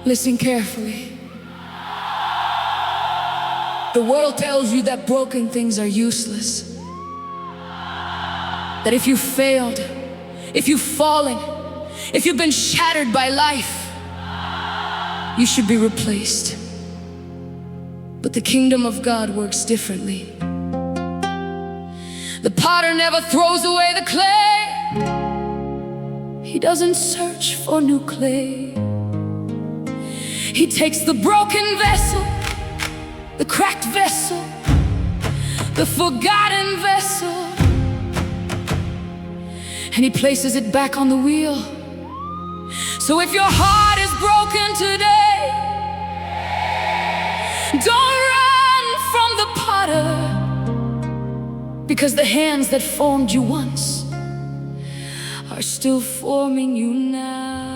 Listen carefully. The world tells you that broken things are useless. That if you failed, if you've fallen, if you've been shattered by life, you should be replaced. But the kingdom of God works differently. The potter never throws away the clay. He doesn't search for new clay. He takes the broken vessel, the cracked vessel, the forgotten vessel, and he places it back on the wheel. So if your heart is broken today, don't run from the potter, because the hands that formed you once are still forming you now.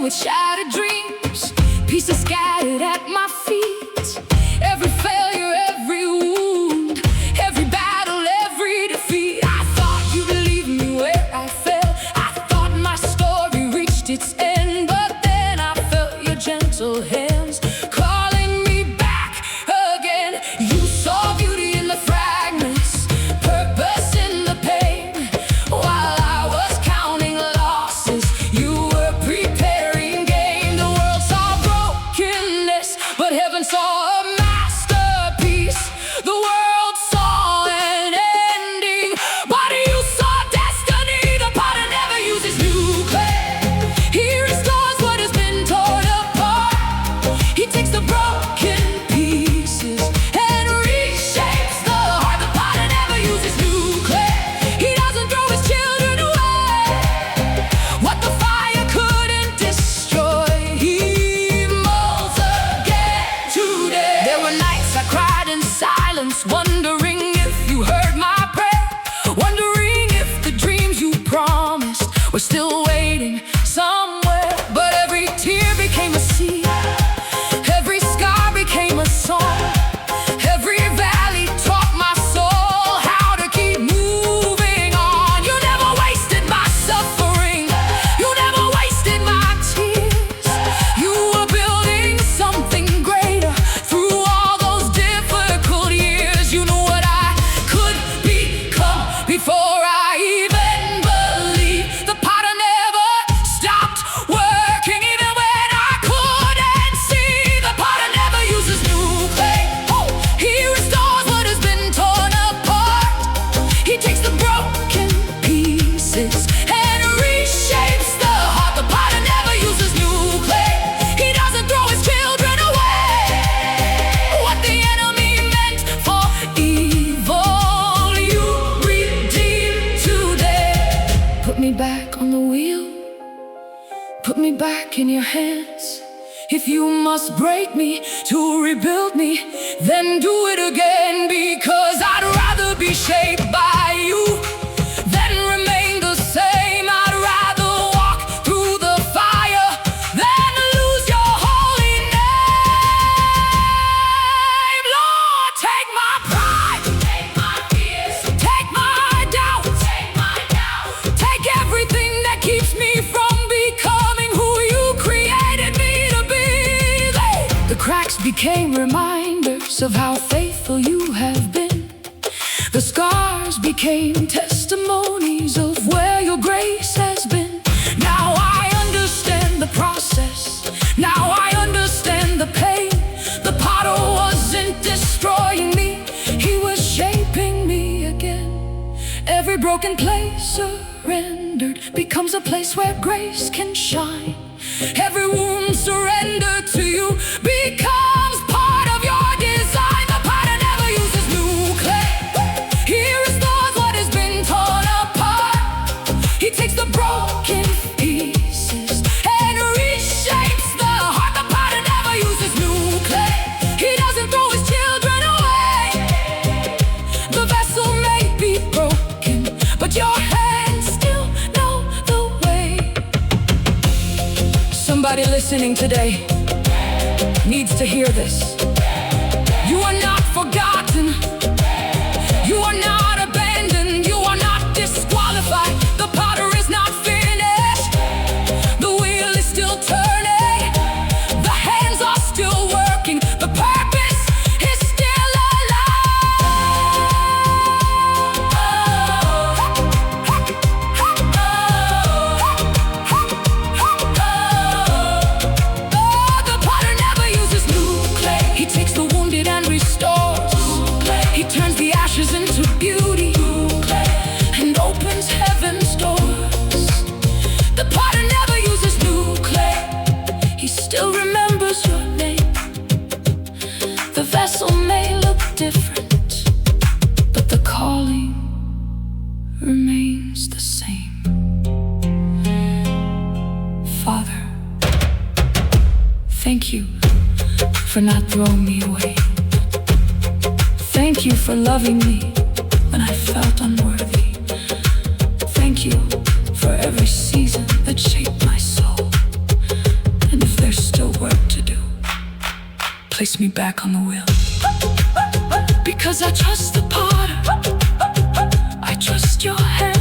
Shattered dreams, pieces scattered at my feet. Every failure, every wound, every battle, every defeat. I thought you'd leave me where I fell. I thought my story reached its end, but then I felt your gentle hands calling me back again. You saw beauty in the fragments, purpose in the pain. While I was counting losses, you were prepared. But heaven saw a masterpiece. The world saw an ending, but you saw destiny. The potter never uses new clay. He restores what has been torn apart. He takes the broken pieces and reshapes the heart. The potter never uses new clay. He doesn't throw his children away. What the fire couldn't destroy, he molds again. There were nights I cried in silence, wondering if you heard my prayer, wondering if the dreams you promised were still waiting somewhere. But every tear became a seed, every scar became a song, every valley taught my soul how to keep moving on. You never wasted my suffering, you never wasted my tears. You were building something greater through all those difficult years. You knew what I could become before I even believed. The potter never stopped working, even when I couldn't see. The potter never uses new clay. He restores what has been torn apart. He takes the broken pieces and reshapes the heart. The potter never uses new clay. He doesn't throw his children away. What the enemy meant for evil, you redeemed today. Put me back on the wheel, put me back in your hands. If you must break me to rebuild me, then do it again, because I'd rather be shaped by you than remain the same. I'd rather walk through the fire than lose your holy name. Lord, take my pride, take my fears, take my doubts, take everything that keeps me from becoming who you created me to be. The cracks became reminders of how faithful you have been. The scars became testimonies of where your grace has been. Now I understand the process, now I understand the pain. The potter wasn't destroying me, he was shaping me again. Every broken place surrendered becomes a place where grace can shine. Every wound surrendered to you becomes part of your design. The potter never uses new clay. He restores what has been torn apart. He takes the broken pieces and reshapes the heart. The potter never uses new clay. He doesn't throw his children away. The vessel may be broken, but your hands still know the Everybody listening today needs to hear this. You are not forgotten. You are not abandoned. You are not disqualified. The potter is not finished. The wheel is still turning. The hands are still working. The purpose is still The potter never uses new clay. He takes the wounded and restores. He turns the ashes into beauty and opens heaven's doors. The potter never uses new clay. He still remembers your name. The vessel may look different, but the calling remains the same. Father, thank you for not throwing me away. Thank you for loving me when I felt unworthy. Thank you for every season that shaped my soul. And if there's still work to do, place me back on the wheel. Because I trust the potter. I trust your hand.